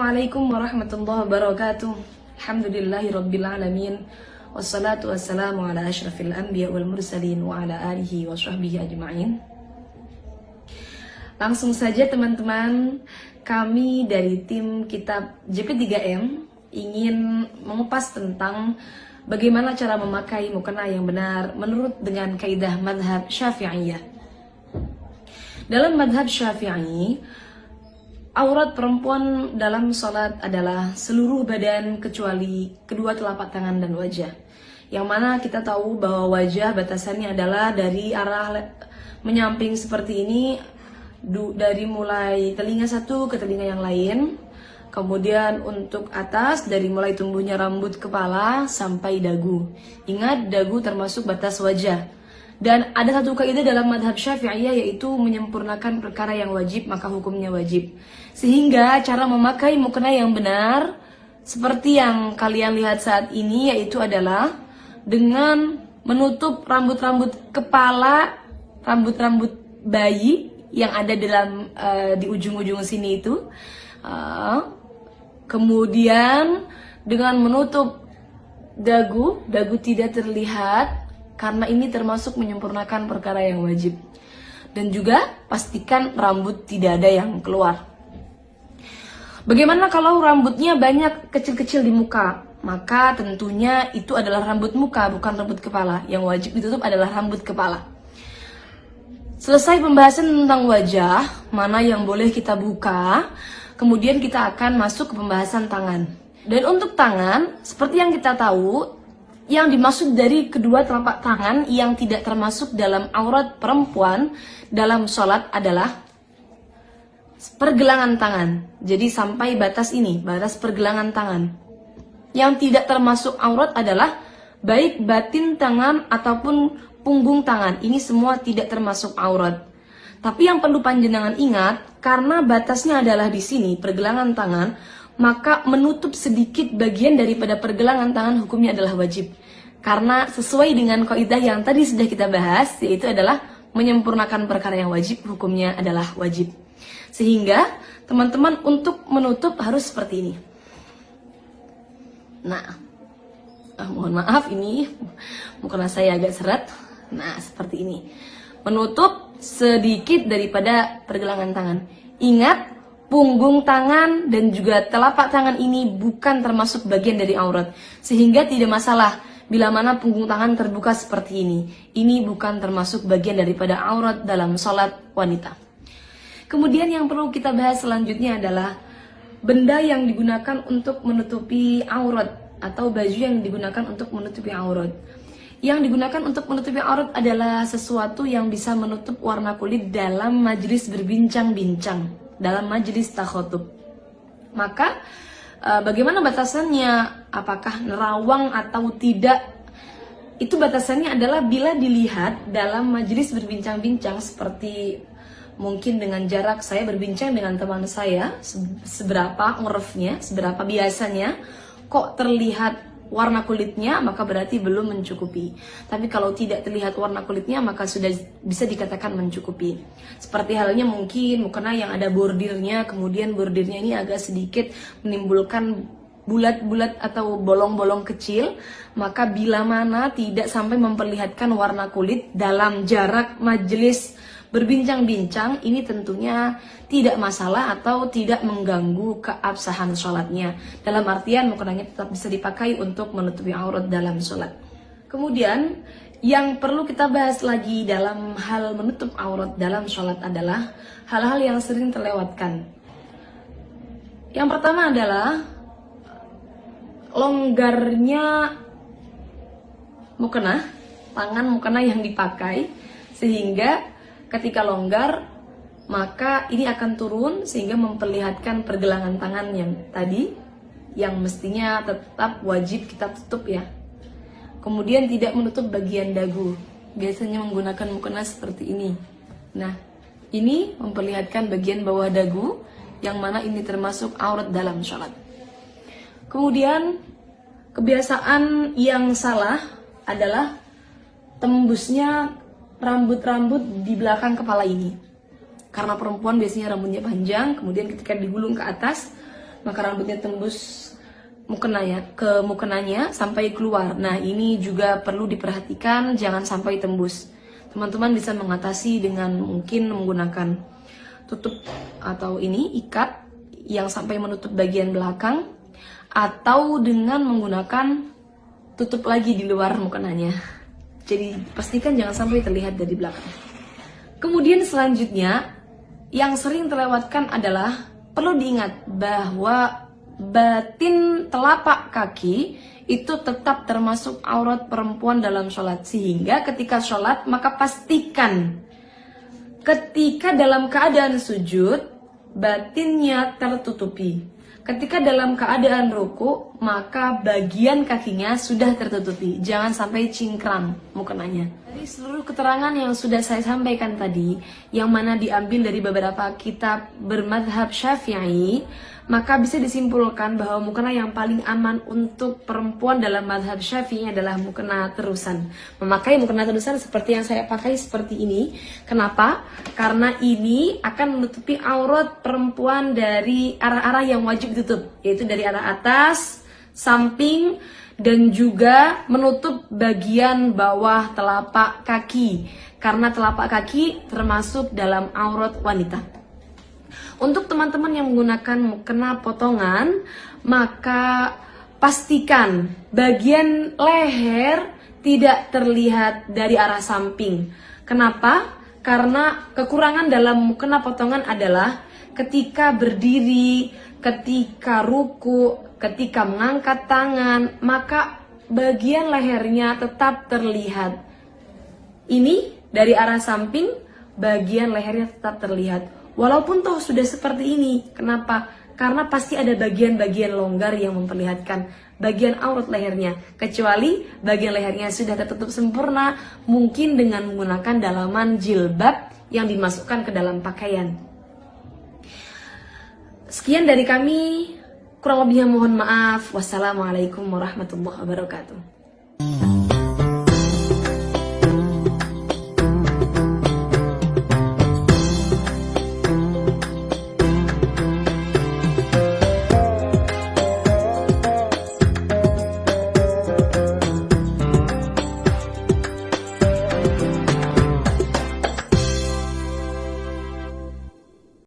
Assalamualaikum warahmatullahi wabarakatuh. Alhamdulillahirabbil alamin. Wassalatu wassalamu ala asyrafil anbiya wal mursalin wa ala alihi wa sahbihi ajma'in. Langsung saja teman-teman, kami dari tim kitab JP3M ingin mengupas tentang bagaimana cara memakai mukena yang benar menurut dengan kaidah madhab Syafi'iyah. Dalam madhab Syafi'i, aurat perempuan dalam sholat adalah seluruh badan kecuali kedua telapak tangan dan wajah. Yang mana kita tahu bahwa wajah batasannya adalah dari arah menyamping seperti ini, dari mulai telinga satu ke telinga yang lain. Kemudian untuk atas dari mulai tumbuhnya rambut kepala sampai dagu. Ingat, dagu termasuk batas wajah. Dan ada satu kaidah dalam madhab Syafi'iyah, yaitu menyempurnakan perkara yang wajib maka hukumnya wajib. Sehingga cara memakai mukena yang benar seperti yang kalian lihat saat ini, yaitu adalah dengan menutup rambut-rambut kepala, rambut-rambut bayi yang ada dalam di ujung-ujung sini itu. Kemudian dengan menutup dagu tidak terlihat, karena ini termasuk menyempurnakan perkara yang wajib. Dan juga pastikan rambut tidak ada yang keluar. Bagaimana kalau rambutnya banyak kecil-kecil di muka? Maka tentunya itu adalah rambut muka, bukan rambut kepala. Yang wajib ditutup adalah rambut kepala. Selesai pembahasan tentang wajah, mana yang boleh kita buka, kemudian kita akan masuk ke pembahasan tangan. Dan untuk tangan, seperti yang kita tahu, yang dimaksud dari kedua telapak tangan yang tidak termasuk dalam aurat perempuan dalam sholat adalah pergelangan tangan. Jadi sampai batas ini, batas pergelangan tangan. Yang tidak termasuk aurat adalah baik batin tangan ataupun punggung tangan. Ini semua tidak termasuk aurat. Tapi yang perlu panjenengan ingat, karena batasnya adalah di sini, pergelangan tangan, maka menutup sedikit bagian daripada pergelangan tangan hukumnya adalah wajib. Karena sesuai dengan kaidah yang tadi sudah kita bahas, yaitu adalah menyempurnakan perkara yang wajib hukumnya adalah wajib. Sehingga teman-teman untuk menutup harus seperti ini. Nah, mohon maaf ini mukena saya agak seret. Nah, seperti ini. Menutup sedikit daripada pergelangan tangan. Ingat, punggung tangan dan juga telapak tangan ini bukan termasuk bagian dari aurat. Sehingga tidak masalah bila mana punggung tangan terbuka seperti ini. Ini bukan termasuk bagian daripada aurat dalam sholat wanita. Kemudian yang perlu kita bahas selanjutnya adalah benda yang digunakan untuk menutupi aurat atau baju yang digunakan untuk menutupi aurat. Yang digunakan untuk menutupi aurat adalah sesuatu yang bisa menutup warna kulit dalam majelis berbincang-bincang, dalam majelis takhotub. Maka bagaimana batasannya? Apakah nerawang atau tidak? Itu batasannya adalah bila dilihat dalam majelis berbincang-bincang, seperti mungkin dengan jarak saya berbincang dengan teman saya, seberapa urfnya, seberapa biasanya, kok terlihat warna kulitnya, maka berarti belum mencukupi. Tapi kalau tidak terlihat warna kulitnya, maka sudah bisa dikatakan mencukupi. Seperti halnya mungkin mukena yang ada bordirnya, kemudian bordirnya ini agak sedikit menimbulkan bulat-bulat atau bolong-bolong kecil, maka bila mana tidak sampai memperlihatkan warna kulit dalam jarak majelis berbincang-bincang, ini tentunya tidak masalah atau tidak mengganggu keabsahan sholatnya. Dalam artian mukenanya tetap bisa dipakai untuk menutupi aurat dalam sholat. Kemudian yang perlu kita bahas lagi dalam hal menutup aurat dalam sholat adalah hal-hal yang sering terlewatkan. Yang pertama adalah longgarnya mukena, tangan mukena yang dipakai, sehingga ketika longgar, maka ini akan turun sehingga memperlihatkan pergelangan tangan yang tadi, yang mestinya tetap wajib kita tutup ya. Kemudian tidak menutup bagian dagu. Biasanya menggunakan mukena seperti ini. Nah, ini memperlihatkan bagian bawah dagu, yang mana ini termasuk aurat dalam sholat. Kemudian, kebiasaan yang salah adalah tembusnya rambut-rambut di belakang kepala ini. Karena perempuan biasanya rambutnya panjang, kemudian ketika digulung ke atas, maka rambutnya tembus ke mukenanya sampai keluar. Nah, ini juga perlu diperhatikan, jangan sampai tembus. Teman-teman bisa mengatasi dengan mungkin menggunakan tutup atau ini ikat yang sampai menutup bagian belakang, atau dengan menggunakan tutup lagi di luar mukenanya. Jadi pastikan jangan sampai terlihat dari belakang. Kemudian selanjutnya yang sering terlewatkan adalah perlu diingat bahwa batin telapak kaki itu tetap termasuk aurat perempuan dalam sholat. Sehingga ketika sholat maka pastikan ketika dalam keadaan sujud batinnya tertutupi. Ketika dalam keadaan ruku maka bagian kakinya sudah tertutupi. Jangan sampai cingkrang mukenanya. Dari seluruh keterangan yang sudah saya sampaikan tadi, yang mana diambil dari beberapa kitab bermadhab Syafi'i, maka bisa disimpulkan bahwa mukena yang paling aman untuk perempuan dalam madhab Syafi'i adalah mukena terusan. Memakai mukena terusan seperti yang saya pakai seperti ini. Kenapa? Karena ini akan menutupi aurat perempuan dari arah-arah yang wajib ditutup, yaitu dari arah atas, samping, dan juga menutup bagian bawah telapak kaki. Karena telapak kaki termasuk dalam aurat wanita. Untuk teman-teman yang menggunakan mukena potongan, maka pastikan bagian leher tidak terlihat dari arah samping. Kenapa? Karena kekurangan dalam mukena potongan adalah ketika berdiri, ketika ruku, ketika mengangkat tangan, maka bagian lehernya tetap terlihat. Ini dari arah samping, bagian lehernya tetap terlihat. Walaupun toh sudah seperti ini. Kenapa? Karena pasti ada bagian-bagian longgar yang memperlihatkan bagian aurat lehernya. Kecuali bagian lehernya sudah tertutup sempurna, mungkin dengan menggunakan dalaman jilbab yang dimasukkan ke dalam pakaian. Sekian dari kami, kurang lebihnya mohon maaf. Wassalamualaikum warahmatullahi wabarakatuh.